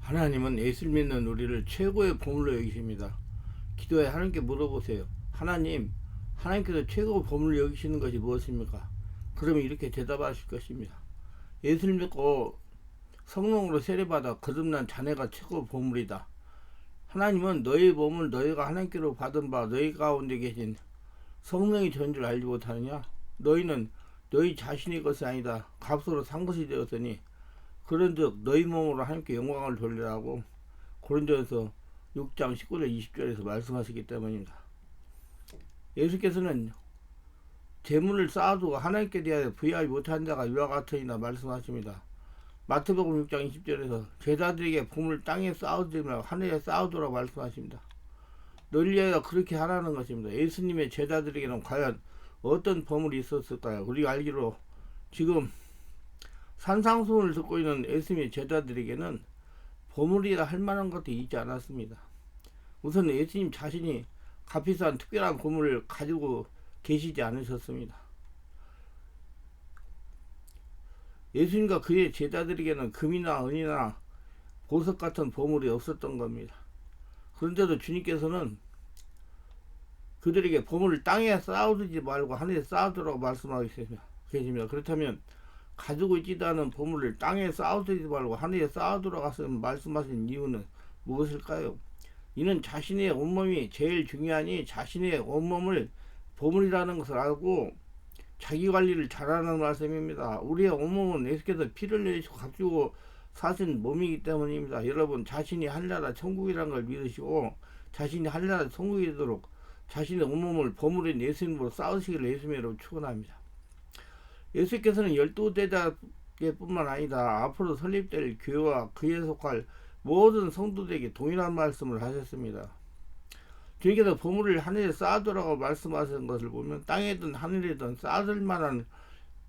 하나님은 예수를 믿는 우리를 최고의 보물로 여기십니다. 기도에 하나님께 물어보세요. 하나님, 하나님께서 최고의 보물로 여기시는 것이 무엇입니까? 그러면 이렇게 대답하실 것입니다. 예수를 믿고 성령으로 세례받아 거듭난 자네가 최고의 보물이다. 하나님은 너희 몸을 너희가 하나님께로 받은 바 너희 가운데 계신 성령이 전 줄 알지 못하느냐? 너희는 너희 자신의 것이 아니다. 값으로 산 것이 되었으니 그런즉 너희 몸으로 하나님께 영광을 돌리라고 고린도전서 6장 19절 20절에서 말씀하시기 때문입니다. 예수께서는 재물을 쌓아두고 하나님께 대하여 부여하지 못한 자가 이와 같으니라 말씀하십니다. 마태복음 6장 20절에서 제자들에게 보물을 땅에 쌓아두지 말고 하늘에 쌓아두라고 말씀하십니다. 널리 위하여 그렇게 하라는 것입니다. 예수님의 제자들에게는 과연 어떤 보물이 있었을까요? 우리가 알기로 지금 산상수훈을 듣고 있는 예수님의 제자들에게는 보물이라 할 만한 것도 있지 않았습니다. 우선 예수님 자신이 값비싼 특별한 보물을 가지고 계시지 않으셨습니다. 예수님과 그의 제자들에게는 금이나 은이나 보석 같은 보물이 없었던 겁니다. 그런데도 주님께서는 그들에게 보물을 땅에 쌓아두지 말고 하늘에 쌓아두라고 말씀하고 계십니다. 그렇다면 가지고 있지도 않은 보물을 땅에 쌓아두지 말고 하늘에 쌓아두라고 말씀하신 이유는 무엇일까요? 이는 자신의 온몸이 제일 중요하니 자신의 온몸을 보물이라는 것을 알고 자기 관리를 잘하는 말씀입니다. 우리의 온몸은 예수께서 피를 내시고 값주고 사신 몸이기 때문입니다. 여러분, 자신이 하늘나라 천국이라는 걸 믿으시고 자신이 하늘나라 천국이 되도록 자신의 온몸을 보물인 예수님으로 쌓으시기를 예수님으로 축원합니다. 예수께서는 12제자께 뿐만 아니라 앞으로 설립될 교회와 그에 속할 모든 성도들에게 동일한 말씀을 하셨습니다. 주님께서 보물을 하늘에 쌓아두라고 말씀하신 것을 보면 땅에든 하늘에든 쌓아둘 만한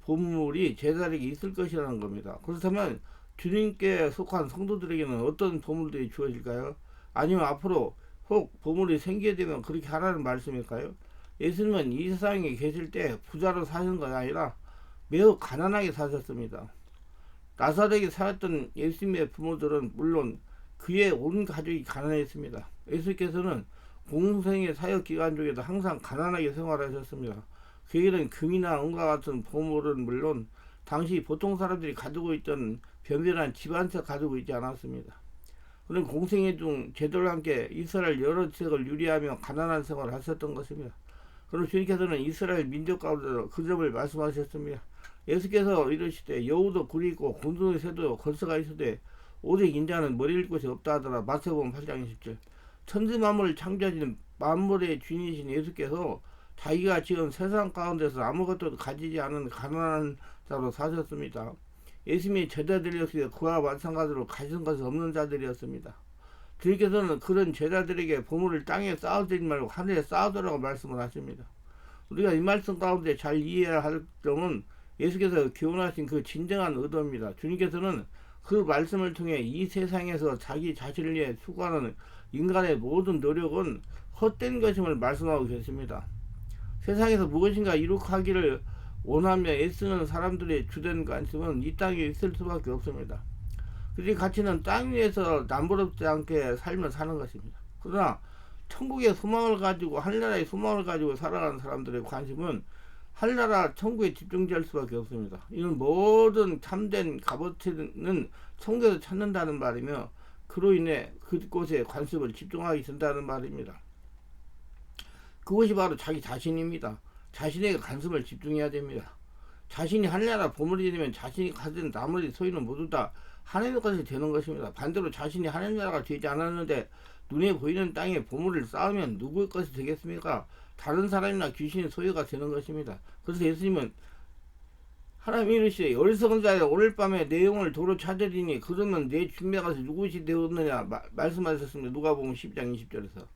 보물이 제자들에게 있을 것이라는 겁니다. 그렇다면 주님께 속한 성도들에게는 어떤 보물들이 주어질까요? 아니면 앞으로 혹 보물이 생기게 되면 그렇게 하라는 말씀일까요? 예수님은 이 세상에 계실 때 부자로 사신 것이 아니라 매우 가난하게 사셨습니다. 나사렛에 살았던 예수님의 부모들은 물론 그의 온 가족이 가난했습니다. 예수께서는 공생의 사역 기간 중에도 항상 가난하게 생활하셨습니다. 그에게는 금이나 은과 같은 보물은 물론 당시 보통 사람들이 가지고 있던 변변한 집 한 채 가지고 있지 않았습니다. 그는 공생애 중 제들과 함께 이스라엘 여러 지역을 유리하며 가난한 생활을 하셨던 것입니다. 그럼 주님께서는 이스라엘 민족 가운데서 그 점을 말씀하셨습니다. 예수께서 이르시되 여우도 굴이 있고 곤충의 새도 걸서가 있으되 오직 인자는 머리일 곳이 없다 하더라. 마태복음 8장 20절. 천지만물을 창조하신 만물의 주인이신 예수께서 자기가 지은 세상 가운데서 아무것도 가지지 않은 가난한 자로 사셨습니다. 예수님의 제자들이었으되 그와 마찬가지로 가진 것이 없는 자들이었습니다. 주님께서는 그런 제자들에게 보물을 땅에 쌓아두지 말고 하늘에 쌓아두라고 말씀을 하십니다. 우리가 이 말씀 가운데 잘 이해해야 할 점은 예수께서 교훈하신 그 진정한 의도입니다. 주님께서는 그 말씀을 통해 이 세상에서 자기 자신을 위해 수고하는 인간의 모든 노력은 헛된 것임을 말씀하고 계십니다. 세상에서 무엇인가 이룩하기를 원하며 애쓰는 사람들의 주된 관심은 이 땅에 있을 수밖에 없습니다. 그들의 가치는 땅 위에서 남부럽지 않게 살며 사는 것입니다. 그러나 천국의 소망을 가지고 하늘나라의 소망을 가지고 살아가는 사람들의 관심은 하늘나라 천국에 집중될 수밖에 없습니다. 이는 모든 참된 값어치는 천국에서 찾는다는 말이며 그로 인해 그곳에 관심을 집중하게 된다는 말입니다. 그것이 바로 자기 자신입니다. 자신에게 관심을 집중해야 됩니다. 자신이 하늘나라 보물이 되면 자신이 가진 나머지 소유는 모두 다 하나님의 것이 되는 것입니다. 반대로 자신이 하늘나라가 되지 않았는데 눈에 보이는 땅에 보물을 쌓으면 누구의 것이 되겠습니까? 다른 사람이나 귀신의 소유가 되는 것입니다. 그래서 예수님은 하나님이 이르시되 어리석은 자여 오늘 밤에 내 영혼을 도로 찾으리니 그러면 내 중매 가서 누구시 되었느냐 말씀하셨습니다. 누가복음 10장 20절에서.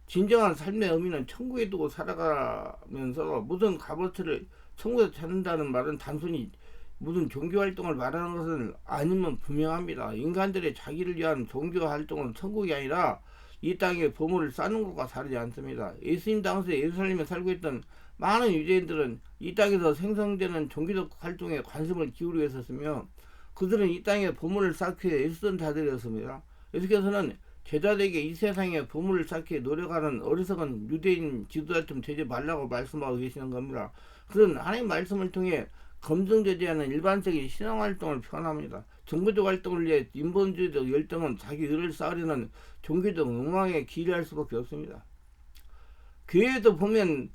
진정한 삶의 의미는 천국에 두고 살아가면서 무슨 값어치를 천국에서 찾는다는 말은 단순히 무슨 종교활동을 말하는 것은 아니면 분명합니다. 인간들의 자기를 위한 종교활동은 천국이 아니라 이 땅에 보물을 쌓는 것과 다르지 않습니다. 예수님 당시에 예루살렘에 살고 있던 많은 유대인들은 이 땅에서 생성되는 종교적 활동에 관심을 기울이고 있었으며 그들은 이 땅에 보물을 쌓기 위해 애쓰던 자들이었습니다. 예수께서는 제자들에게 이 세상에 보물을 쌓기 위해 노력하는 어리석은 유대인 지도자 좀 되지 말라고 말씀하고 계시는 겁니다. 그들은 하나님 말씀을 통해 검증되지 않은 일반적인 신앙활동을 표현합니다. 종교적 활동을 위해 인본주의적 열등은 자기 의를 쌓으려는 종교적 욕망에 기일할 수밖에 없습니다. 교회에도 보면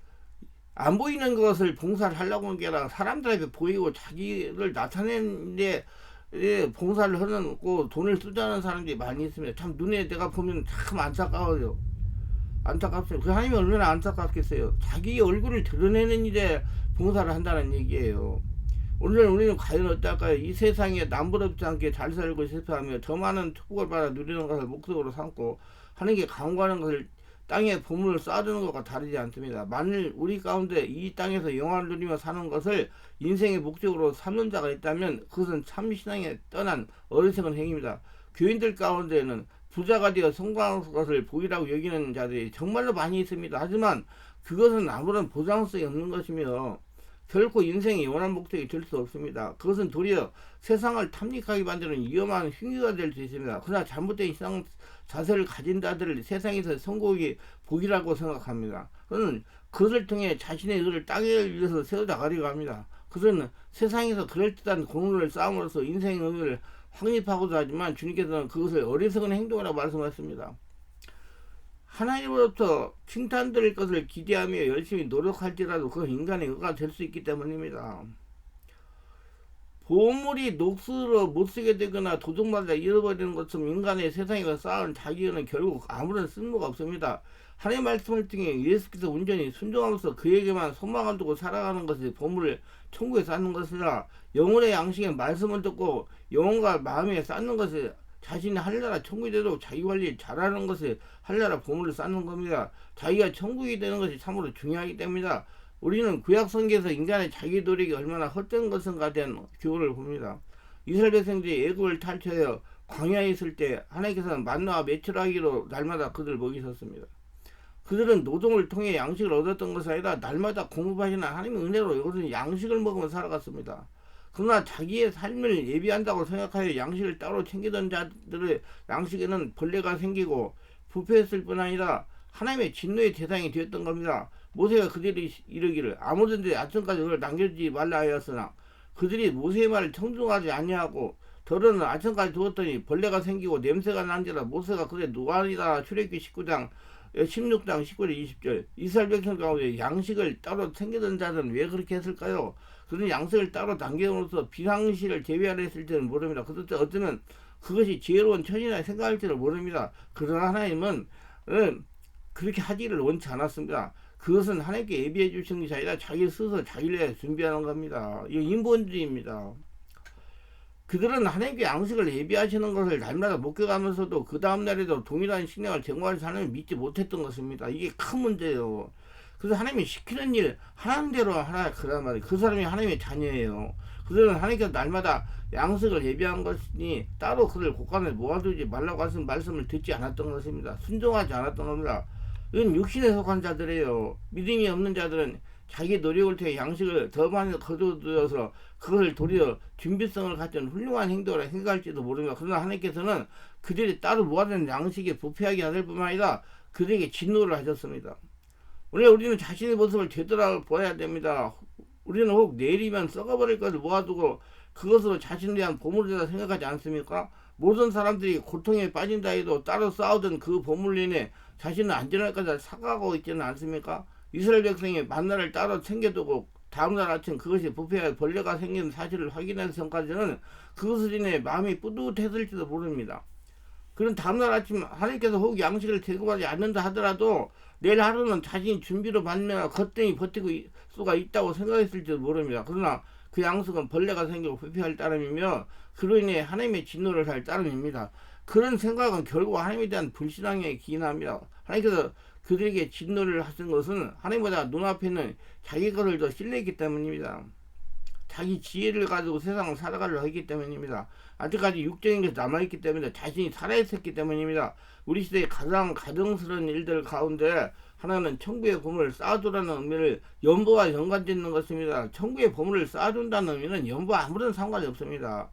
안 보이는 것을 봉사를 하려고 하는 게 아니라 사람들에게 보이고 자기를 나타내는데 봉사를 하고 돈을 쓰자는 사람들이 많이 있습니다. 참 눈에 내가 보면 참 안타까워요. 안타깝습니다. 그 하나님이 얼마나 안타깝겠어요. 자기 얼굴을 드러내는 일에 봉사를 한다는 얘기예요. 오늘 우리는 과연 어떨까요? 이 세상에 남부럽지 않게 잘 살고 싶어하며 더 많은 축복을 받아 누리는 것을 목적으로 삼고 하나님께 간구하는 것을 땅에 보물을 쌓아두는 것과 다르지 않습니다. 만일 우리 가운데 이 땅에서 영화를 누리며 사는 것을 인생의 목적으로 삼는 자가 있다면 그것은 참신앙에 떠난 어리석은 행위입니다. 교인들 가운데는 부자가 되어 성공한 것을 복이라고 여기는 자들이 정말로 많이 있습니다. 하지만 그것은 아무런 보장성이 없는 것이며 결코 인생의 영원한 목적이 될 수 없습니다. 그것은 도리어 세상을 탐닉하게 만드는 위험한 흉기가 될 수 있습니다. 그러나 잘못된 신앙 자세를 가진 자들을 세상에서 성공이 복이라고 생각합니다. 그는 그것을 통해 자신의 의를 땅에 위해서 세워나가려고 합니다. 그것은 세상에서 그럴듯한 공로를 쌓음으로써 인생의 의를 확립하고자 하지만 주님께서는 그것을 어리석은 행동이라고 말씀하셨습니다. 하나님으로부터 칭찬드릴 것을 기대하며 열심히 노력할지라도 그건 인간의 의가 될 수 있기 때문입니다. 보물이 녹슬어 못쓰게 되거나 도둑맞아 잃어버리는 것처럼 인간의 세상에서 쌓은 자기는 결국 아무런 쓸모가 없습니다. 하나님의 말씀을 통해 예수께서 온전히 순종하면서 그에게만 소망을 두고 살아가는 것이 보물을 천국에 쌓는 것이라 영혼의 양식의 말씀을 듣고 영혼과 마음에 쌓는 것이 자신이 하늘나라 천국이 되도록 자기 관리 잘하는 것이 하늘나라 보물을 쌓는 겁니다. 자기가 천국이 되는 것이 참으로 중요하기 때문이다. 우리는 구약 성경에서 인간의 자기 노력이 얼마나 헛된 것인가에 대한 교훈을 봅니다. 이스라엘 백성들이 애굽을 탈출하여 광야에 있을 때 하나님께서는 만나와 메추라기로 날마다 그들을 먹이셨습니다. 그들은 노동을 통해 양식을 얻었던 것이 아니라 날마다 공급하시는 하나님의 은혜로 이것은 양식을 먹으며 살아갔습니다. 그러나 자기의 삶을 예비한다고 생각하여 양식을 따로 챙기던 자들의 양식에는 벌레가 생기고 부패했을 뿐 아니라 하나님의 진노의 대상이 되었던 겁니다. 모세가 그들이 이르기를 아무든지 아침까지 그걸 남겨주지 말라 하였으나 그들이 모세의 말을 청중하지 아니하고 더러는 아침까지 두었더니 벌레가 생기고 냄새가 난지라 모세가 그들의 노아리다 출애굽기 16장 16장 19절 20절 이스라엘 백성 가운데 양식을 따로 챙기던 자들은 왜 그렇게 했을까요? 그들은 양식을 따로 남겨놓아서 비상시를 제외하려 했을지는 모릅니다. 그때 어쩌면 그것이 지혜로운 처신이라 생각할지를 모릅니다. 그러나 하나님은 그렇게 하기를 원치 않았습니다. 그것은 하나님께 예비해 주신 것이 아니라 자기 스스로 자기를 위해 준비하는 겁니다. 이거 인본주의입니다. 그들은 하나님께 양식을 예비하시는 것을 날마다 목격하면서도 그 다음날에도 동일한 식량을 제공할 사람을 믿지 못했던 것입니다. 이게 큰 문제예요. 그래서 하나님이 시키는 일 하나님 대로 하라 그란 말이에요. 그 사람이 하나님의 자녀예요. 그들은 하나님께서 날마다 양식을 예비한 것이니 따로 그들 곳간에 모아두지 말라고 하신 말씀을 듣지 않았던 것입니다. 순종하지 않았던 겁니다. 이건 육신에 속한 자들이에요. 믿음이 없는 자들은 자기 노력을 통해 양식을 더 많이 거둬두어서 그것을 도리어 준비성을 갖춘 훌륭한 행동을 생각할지도 모릅니다. 그러나 하나님께서는 그들이 따로 모아둔 양식에 부패하게 하실 뿐만 아니라 그들에게 진노를 하셨습니다. 오늘 우리는 자신의 모습을 되돌아보아야 됩니다. 우리는 혹 내일이면 썩어버릴 것을 모아두고 그것으로 자신에 대한 보물이라 생각하지 않습니까? 모든 사람들이 고통에 빠진다 해도 따로 쌓아둔 그 보물로 인해 자신은 안전할 것을 사가고 있지는 않습니까? 이스라엘 백성이 만나를 따로 챙겨두고 다음날 아침 그것이 부패하여 벌레가 생긴 사실을 확인한 전까지는 그것을 인해 마음이 뿌듯했을지도 모릅니다. 그런 다음날 아침 하나님께서 혹 양식을 제공하지 않는다 하더라도 내일 하루는 자신이 준비로 받으면 거뜬히 버티고 수가 있다고 생각했을지도 모릅니다. 그러나 그 양식은 벌레가 생기고 부패할 따름이며 그로 인해 하나님의 진노를 할 따름입니다. 그런 생각은 결국 하나님에 대한 불신앙에 기인합니다. 하나님께서 그들에게 진노를 하신 것은 하나님보다 눈앞에 있는 자기 것을 더 신뢰했기 때문입니다. 자기 지혜를 가지고 세상을 살아가려고 했기 때문입니다. 아직까지 육적인 것이 남아있기 때문에 자신이 살아있었기 때문입니다. 우리 시대의 가장 가정스러운 일들 가운데 하나는 천국의 보물을 쌓아두라는 의미를 연보와 연관짓는 것입니다. 천국의 보물을 쌓아둔다는 의미는 연보와 아무런 상관이 없습니다.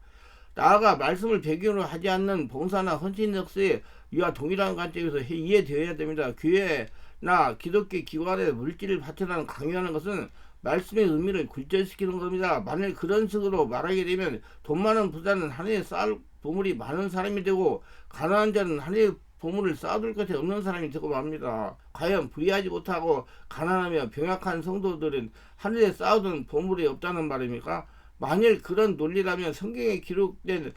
나아가 말씀을 배경으로 하지 않는 봉사나 헌신 역사에 이와 동일한 관점에서 이해되어야 됩니다. 교회나 기독교 기관에 물질을 바쳐라는 강요하는 것은 말씀의 의미를 굴절시키는 겁니다. 만일 그런 식으로 말하게 되면 돈 많은 부자는 하늘에 쌓을 보물이 많은 사람이 되고 가난한 자는 하늘에 보물을 쌓아둘 것이 없는 사람이 되고 맙니다. 과연 부유하지 못하고 가난하며 병약한 성도들은 하늘에 쌓아둔 보물이 없다는 말입니까? 만일 그런 논리라면 성경에 기록된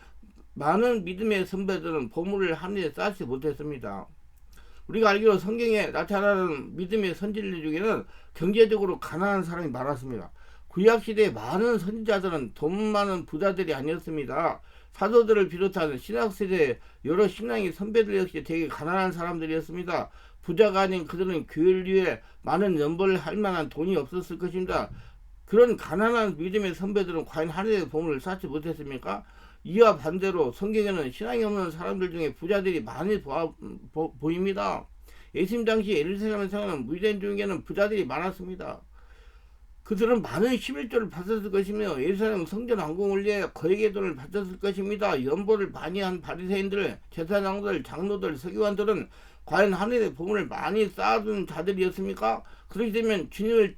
많은 믿음의 선배들은 보물을 하늘에 쌓지 못했습니다. 우리가 알기로 성경에 나타나는 믿음의 선진들 중에는 경제적으로 가난한 사람이 많았습니다. 구약시대의 많은 선지자들은 돈 많은 부자들이 아니었습니다. 사도들을 비롯한 신학세대의 여러 신앙의 선배들 역시 되게 가난한 사람들이었습니다. 부자가 아닌 그들은 교회를 위해 많은 연보를 할 만한 돈이 없었을 것입니다. 그런 가난한 믿음의 선배들은 과연 하늘의 보물을 쌓지 못했습니까? 이와 반대로 성경에는 신앙이 없는 사람들 중에 부자들이 많이 보입니다. 예수님 당시 예루살렘에 사는 유대인 중에는 부자들이 많았습니다. 그들은 많은 11조를 받았을 것이며 예루살렘 성전 완공을 위해 거액의 돈을 받았을 것입니다. 연보를 많이 한 바리새인들, 제사장들, 장로들, 서기관들은 과연 하늘의 보물을 많이 쌓아둔 자들이었습니까? 그렇게 되면 주님을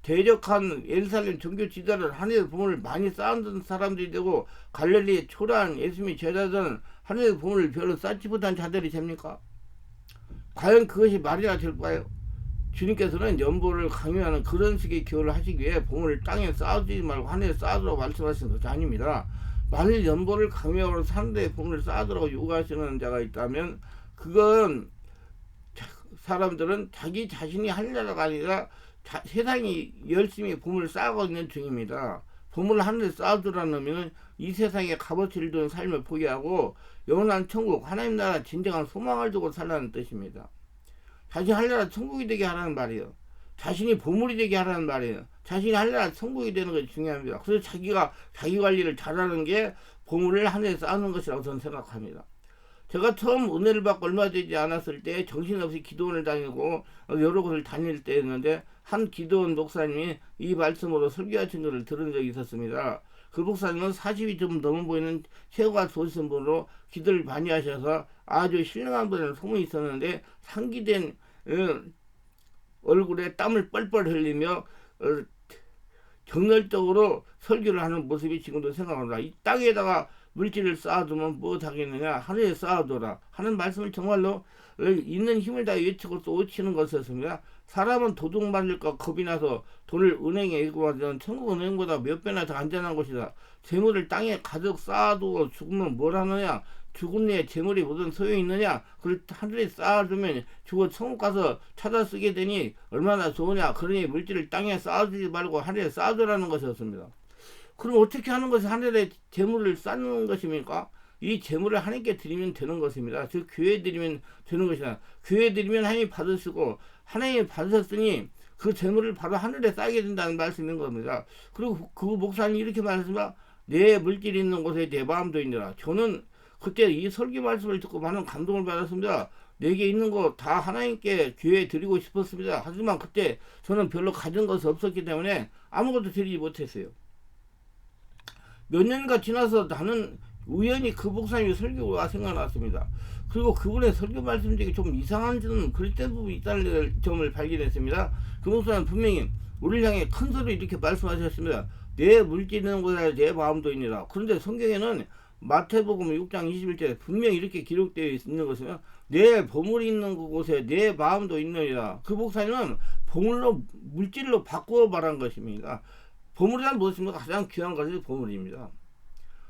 대적한 예루살렘 종교 지도자는 하늘의 보물을 많이 쌓아둔 사람들이 되고 갈릴리의 초라한 예수님의 제자들은 하늘의 보물을 별로 쌓지 못한 자들이 됩니까? 과연 그것이 말이나 될까요? 주님께서는 연보를 강요하는 그런 식의 교훈을 하시기 위해 보물을 땅에 쌓아두지 말고 하늘에 쌓아두라고 말씀하시는 것이 아닙니다. 만일 연보를 강요하고 하늘에 보물을 쌓아두라고 요구하시는 자가 있다면 그건 사람들은 자기 자신이 하려다가 아니라 세상이 열심히 보물을 쌓아가고 있는 중입니다. 보물을 하늘에 쌓아두라는 의미는 이 세상에 값어치를 두는 삶을 포기하고 영원한 천국, 하나님 나라 진정한 소망을 두고 살라는 뜻입니다. 자신이 하려라 천국이 되게 하라는 말이에요. 자신이 보물이 되게 하라는 말이에요. 자신이 하려라 천국이 되는 것이 중요합니다. 그래서 자기가 자기 관리를 잘하는 게 보물을 하늘에 쌓는 것이라고 저는 생각합니다. 제가 처음 은혜를 받고 얼마 되지 않았을 때 정신없이 기도원을 다니고 여러 곳을 다닐 때였는데 한 기도원 목사님이 이 말씀으로 설교하신 것을 들은 적이 있었습니다. 그 목사님은 40이 좀 넘어 보이는 체구가 좋으신 분으로 기도를 많이 하셔서 아주 신령한 분이라는 소문이 있었는데 상기된 얼굴에 땀을 뻘뻘 흘리며 정열적으로 설교를 하는 모습이 지금도 생각합니다. 이 땅에다가 물질을 쌓아두면 무엇하겠느냐, 하늘에 쌓아둬라 하는 말씀을 정말로 있는 힘을 다 외치고 또 외치는 것이었습니다. 사람은 도둑 맞을까 겁이 나서 돈을 은행에 입고하면 천국 은행보다 몇 배나 더 안전한 것이다. 재물을 땅에 가득 쌓아두고 죽으면 뭘 하느냐, 죽은 내 재물이 무슨 소용이 있느냐, 그걸 하늘에 쌓아두면 죽어 천국 가서 찾아 쓰게 되니 얼마나 좋으냐. 그러니 물질을 땅에 쌓아두지 말고 하늘에 쌓아두라는 것이었습니다. 그럼 어떻게 하는 것이 하늘에 재물을 쌓는 것입니까? 이 재물을 하나님께 드리면 되는 것입니다. 즉 교회에 드리면 되는 것이다. 교회에 드리면 하나님이 받으시고 하나님이 받으셨으니 그 재물을 바로 하늘에 쌓게 된다는 말씀인 겁니다. 그리고 그 목사님이 이렇게 말했습니다. 내 물질이 있는 곳에 내 마음도 있느라. 저는 그때 이 설교 말씀을 듣고 많은 감동을 받았습니다. 내게 있는 거 다 하나님께 교회에 드리고 싶었습니다. 하지만 그때 저는 별로 가진 것이 없었기 때문에 아무것도 드리지 못했어요. 몇 년가 지나서 나는 우연히 그 목사님의 설교가 생각났습니다. 그리고 그분의 설교 말씀 중에 좀 이상한 점, 그릇된 부분이 있다는 점을 발견했습니다. 그 목사님은 분명히 우리를 향해 큰 소리로 이렇게 말씀하셨습니다. 내 물질 있는 곳에 내 마음도 있니라. 그런데 성경에는 마태복음 6장 21절에 분명히 이렇게 기록되어 있는 것은 내 보물이 있는 곳에 내 마음도 있느니라. 그 목사님은 보물로 물질로 바꾸어 말한 것입니다. 보물이란 무엇입니까? 가장 귀한 것이 보물입니다.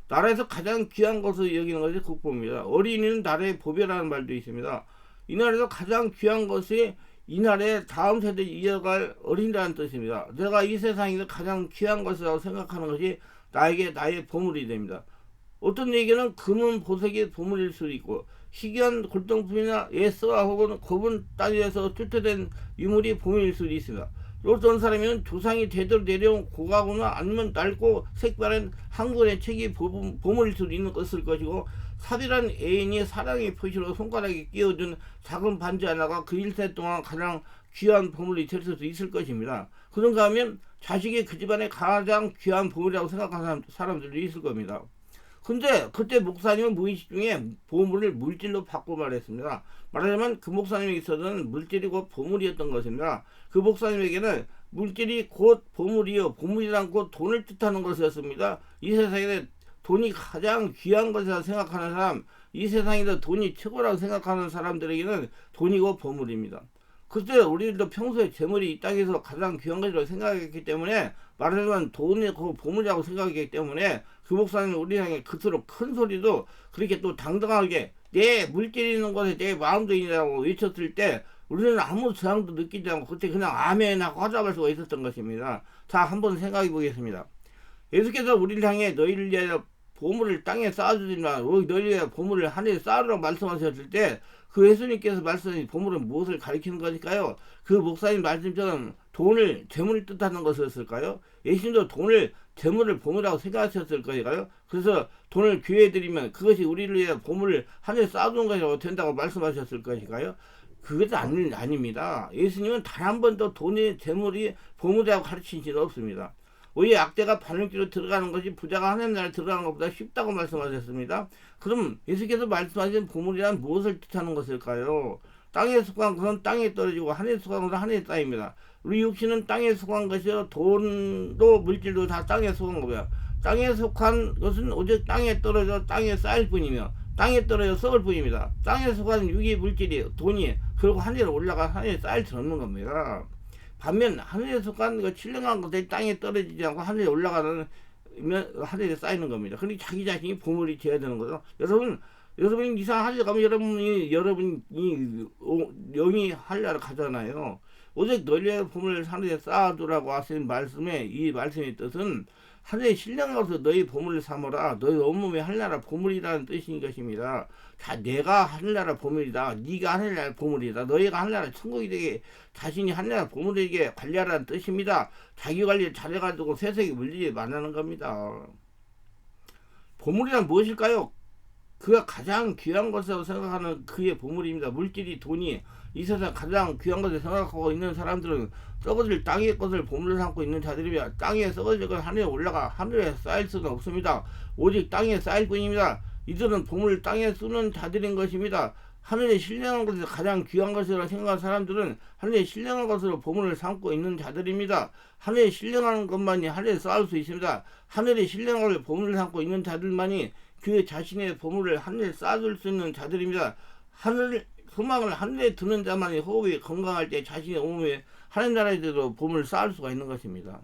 나라에서 가장 귀한 것을 여기는 것이 국보입니다. 어린이는 나라의 보배라는 말도 있습니다. 이 나라에서 가장 귀한 것이 이 나라의 다음 세대에 이어갈 어린이라는 뜻입니다. 내가 이 세상에서 가장 귀한 것이라고 생각하는 것이 나에게 나의 보물이 됩니다. 어떤 얘기는 금은 보석이 보물일 수도 있고 희귀한 골동품이나 예스와 혹은 고분 따위에서 출토된 유물이 보물일 수도 있습니다. 어떤 사람은 조상이 대대로 내려온 고가구나 아니면 낡고 색바른 한 권의 책이 보물일 수도 있는 것일 것이고 사비란 애인이 사랑의 표시로 손가락에 끼워준 작은 반지 하나가 그 일생 동안 가장 귀한 보물이 될 수도 있을 것입니다. 그런가 하면 자식이 그 집안의 가장 귀한 보물이라고 생각하는 사람들도 있을 겁니다. 근데 그때 목사님은 무의식 중에 보물을 물질로 바꾸고 말했습니다. 말하자면 그 목사님에게 있어서는 물질이 곧 보물이었던 것입니다. 그 목사님에게는 물질이 곧 보물이요, 보물이란 곧 돈을 뜻하는 것이었습니다. 이 세상에 돈이 가장 귀한 것이라 생각하는 사람, 이 세상에서 돈이 최고라고 생각하는 사람들에게는 돈이 곧 보물입니다. 그때 우리들도 평소에 재물이 이 땅에서 가장 귀한 것이라고 생각했기 때문에, 말하자면 돈이 그 보물이라고 생각했기 때문에 그 목사님은 우리 향해 그토록 큰 소리도 그렇게 또 당당하게 내 물질이 있는 곳에 내 마음도 있냐고 외쳤을 때 우리는 아무 저항도 느끼지 않고 그때 그냥 아멘 하고 화답할 수가 있었던 것입니다. 자, 한번 생각해 보겠습니다. 예수께서 우리를 향해 너희를 위하여 보물을 땅에 쌓아주지만 너희를 위하여 보물을 하늘에 쌓으라고 말씀하셨을 때 그 예수님께서 말씀하신 보물은 무엇을 가리키는 것일까요? 그 목사님 말씀처럼 돈을, 재물을 뜻하는 것이었을까요? 예수님도 돈을, 재물을 보물이라고 생각하셨을 것일까요? 그래서 돈을 교회에 드리면 그것이 우리를 위해 보물을 하늘에 쌓아두는 것이라고 된다고 말씀하셨을 것일까요? 그것은 아닙니다. 예수님은 단 한 번도 돈이, 재물이 보물이라고 가르친 적은 없습니다. 오히려 악대가 바늘귀로 들어가는 것이 부자가 하나님 나라에 들어가는 것보다 쉽다고 말씀하셨습니다. 그럼 예수께서 말씀하신 보물이란 무엇을 뜻하는 것일까요? 땅에 속한 것은 땅에 떨어지고 하늘에 속한 것은 하늘에 쌓입니다. 우리 육신은 땅에 속한 것이요, 돈도 물질도 다 땅에 속한 거고요. 땅에 속한 것은 오직 땅에 떨어져 땅에 쌓일 뿐이며 땅에 떨어져 썩을 뿐입니다. 땅에 속한 유기 물질이, 돈이, 그리고 하늘에 올라가 하늘에 쌓일 수 없는 겁니다. 반면 하늘에 속한 그 신령한 것들이 땅에 떨어지지 않고 하늘에 올라가는, 하늘에 쌓이는 겁니다. 그러니까 자기 자신이 보물이 되어야 되는 거죠. 여러분이 이상하게 가면 여러분이 영이 한ля를 가잖아요. 오직 너희의 보물을 하늘에 쌓아두라고 하신 말씀의 이 말씀의 뜻은 하늘에 신령한 것을 너희 보물을 삼으라. 너희 온몸에 하늘나라 보물이라는 뜻인 것입니다. 자, 내가 하늘나라 보물이다. 네가 하늘나라 보물이다. 너희가 하늘나라 천국이 되게 자신이 하늘나라 보물에게 관리하라는 뜻입니다. 자기 관리를 잘해가지고 세상에 물리지 말라는 겁니다. 보물이란 무엇일까요? 그가 가장 귀한 것이라고 생각하는 그의 보물입니다. 물질이, 돈이 이 세상 가장 귀한 것을 생각하고 있는 사람들은 썩어질 땅의 것을 보물로 삼고 있는 자들이며 땅에 썩어질 것 하늘에 올라가 하늘에 쌓일 수는 없습니다. 오직 땅에 쌓일 뿐입니다. 이들은 보물을 땅에 쓰는 자들인 것입니다. 하늘에 신령한 것이 가장 귀한 것이라고 생각하는 사람들은 하늘에 신령한 것으로 보물을 삼고 있는 자들입니다. 하늘에 신령한 것만이 하늘에 쌓을 수 있습니다. 하늘에 신령한 것을 보물을 삼고 있는 자들만이 그 자신의 보물을 하늘에 쌓아줄 수 있는 자들입니다. 소망을 하늘에 두는 자만이 호흡이 건강할 때 자신의 몸에 하늘나라에도 보물을 쌓을 수가 있는 것입니다.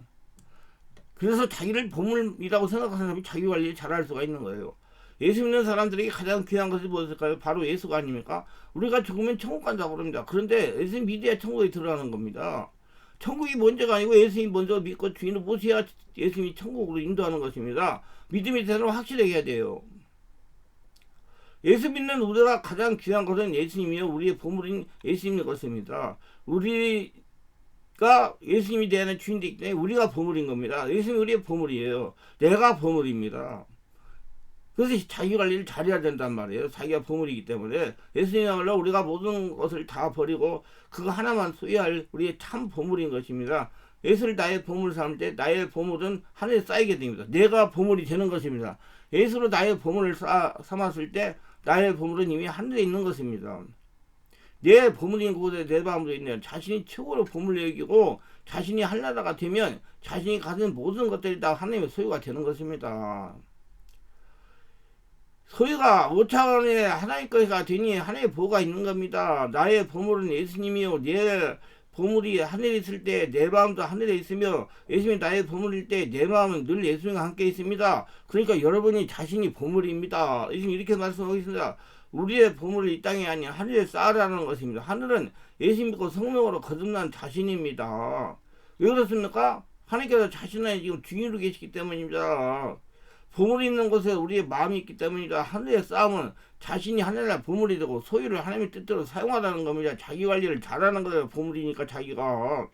그래서 자기를 보물이라고 생각하는 사람이 자기 관리를 잘할 수가 있는 거예요. 예수 믿는 사람들에게 가장 귀한 것이 무엇일까요? 바로 예수가 아닙니까? 우리가 죽으면 천국 간다고 그럽니다. 그런데 예수 믿어야 천국에 들어가는 겁니다. 천국이 먼저가 아니고 예수님이 먼저 믿고 주인을 모셔야 예수님이 천국으로 인도하는 것입니다. 믿음이 되도록 확실하게 해야 돼요. 예수 믿는 우리가 가장 귀한 것은 예수님이요, 우리의 보물인 예수님의 것입니다. 우리가 예수님이 되는 주인이기 때문에 우리가 보물인 겁니다. 예수님이 우리의 보물이에요. 내가 보물입니다. 그래서 자기 관리를 잘해야 된단 말이에요. 자기가 보물이기 때문에 예수님이야말로 우리가 모든 것을 다 버리고 그거 하나만 소유할 우리의 참 보물인 것입니다. 예수를 나의 보물 삼을 때 나의 보물은 하늘에 쌓이게 됩니다. 내가 보물이 되는 것입니다. 예수로 나의 보물을 삼았을 때 나의 보물은 이미 하늘에 있는 것입니다. 내 보물인 곳에 내 마음도 있네요. 자신이 최고로 보물을 여기고 자신이 하늘나라가 되면 자신이 가진 모든 것들이 다 하나님의 소유가 되는 것입니다. 소유가 5차원의 하나님 것이가 되니 하나님의 보호가 있는 겁니다. 나의 보물은 예수님이요, 내 보물이 하늘에 있을 때 내 마음도 하늘에 있으며 예수님이 나의 보물일 때 내 마음은 늘 예수님과 함께 있습니다. 그러니까 여러분이 자신이 보물입니다. 예수님이 이렇게 말씀하고 있습니다. 우리의 보물을 이 땅에 아니 하늘에 쌓으라는 것입니다. 하늘은 예수 믿고 성령으로 거듭난 자신입니다. 왜 그렇습니까? 하나님께서 자신의 지금 주인으로 계시기 때문입니다. 보물이 있는 곳에 우리의 마음이 있기 때문이다. 하늘에 쌓으면 자신이 하늘나라 보물이 되고 소유를 하나님의 뜻대로 사용하라는 겁니다. 자기 관리를 잘하는 거예요. 보물이니까 자기가.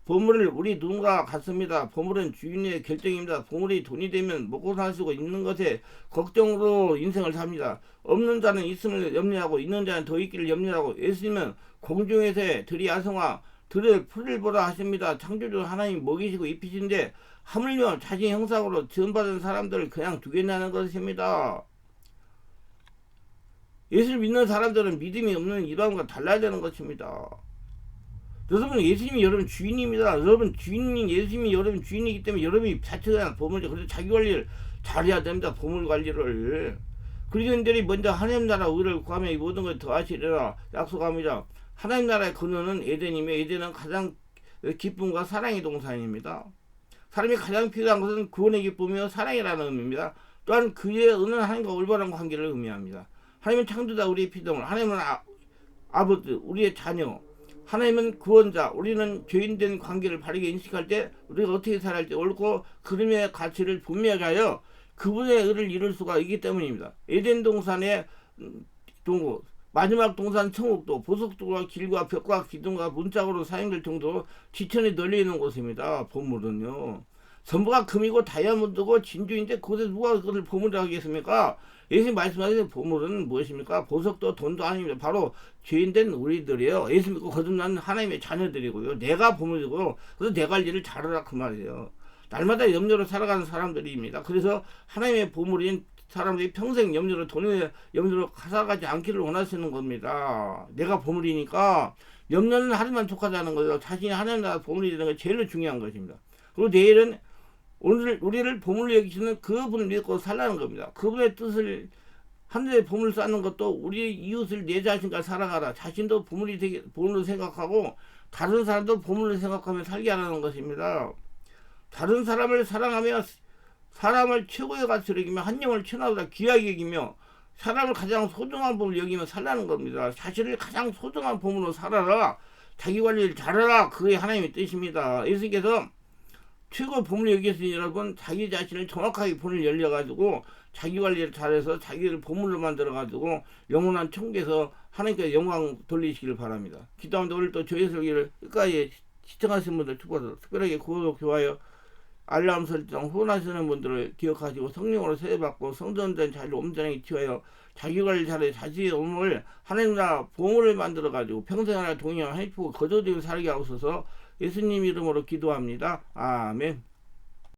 보물을 우리 누군가 갖습니다. 보물은 주인의 결정입니다. 보물이 돈이 되면 먹고 사시고 있는 것에 걱정으로 인생을 삽니다. 없는 자는 있음을 염려하고 있는 자는 더 있기를 염려하고 예수님은 공중에서의 들이 야성화 들을 풀을 보라 하십니다. 창조주 하나님 먹이시고 입히신데 하물며 자신 형상으로 지음받은 사람들을 그냥 두겠냐는 것입니다. 예수를 믿는 사람들은 믿음이 없는 이방과 달라야 되는 것입니다. 여러분 예수님이 여러분 주인입니다. 여러분 주인인 예수님이 여러분 주인이기 때문에 여러분이 자체가 보물 그래서 자기 관리를 잘해야 됩니다. 보물 관리를. 그리스도인들이 먼저 하나님 나라 의를 구하면 이 모든 걸 더하시리라 약속합니다. 하나님 나라의 근원은 에덴이며 에덴은 가장 기쁨과 사랑의 동산입니다. 사람이 가장 필요한 것은 구원의 기쁨이며 사랑이라는 의미입니다. 또한 그의 은은 하나님과 올바른 관계를 의미합니다. 하나님은 창조자 우리의 피조물, 하나님은 아버지 우리의 자녀, 하나님은 구원자, 우리는 죄인된 관계를 바르게 인식할 때 우리가 어떻게 살아야 할지 옳고 그름의 가치를 분명하게 하여 그분의 의를 이룰 수가 있기 때문입니다. 에덴 동산의 동국, 마지막 동산 천국도 보석도와 길과 벽과 기둥과 문짝으로 사용될 정도로 지천이 널려 있는 곳입니다. 보물은요. 전부가 금이고 다이아몬드고 진주인데 그것에 누가 그것을 보물이라고 하겠습니까? 예수님 말씀하신 보물은 무엇입니까? 보석도 돈도 아닙니다. 바로 죄인된 우리들이에요. 예수 믿고 거듭난 하나님의 자녀들이고요. 내가 보물이고 그래서 내 관리를 잘하라 그 말이에요. 날마다 염려로 살아가는 사람들입니다. 그래서 하나님의 보물인 사람들이 평생 염려로 돈의 염려로 살아가지 않기를 원하시는 겁니다. 내가 보물이니까 염려는 하루만 족하자는 거예요. 자신이 하나님 나라 보물이 되는 게 제일 중요한 것입니다. 그리고 내일은 오늘 우리를 보물로 여기시는 그분을 믿고 살라는 겁니다. 그분의 뜻을 하늘에 보물 쌓는 것도 우리 이웃을 내 자신과 살아가라. 자신도 보물로 생각하고 다른 사람도 보물로 생각하며 살게 하라는 것입니다. 다른 사람을 사랑하며 사람을 최고의 가치로 여기며 한 영을 천하보다 귀하게 여기며 사람을 가장 소중한 보물로 여기며 살라는 겁니다. 자신을 가장 소중한 보물로 살아라. 자기 관리를 잘하라. 그게 하나님의 뜻입니다. 예수께서 최고 보물을 여기시니 여러분 자기 자신을 정확하게 본을 열려가지고 자기 관리를 잘해서 자기를 보물로 만들어가지고 영원한 천국에서 하나님께 영광 돌리시기를 바랍니다. 기도하는데 오늘 또 저희 설교를 끝까지 시청하신 분들 특별하게 구독, 좋아요, 알람 설정, 후원하시는 분들을 기억하시고 성령으로 세례받고 성전된 자리를 온전하게 튀어요. 자기 관리 잘해 자신의 몸을 하나님 나라 보물을 만들어가지고 평생 하나 동행하며 하나님 거저되고 살게 하옵소서. 예수님 이름으로 기도합니다. 아멘.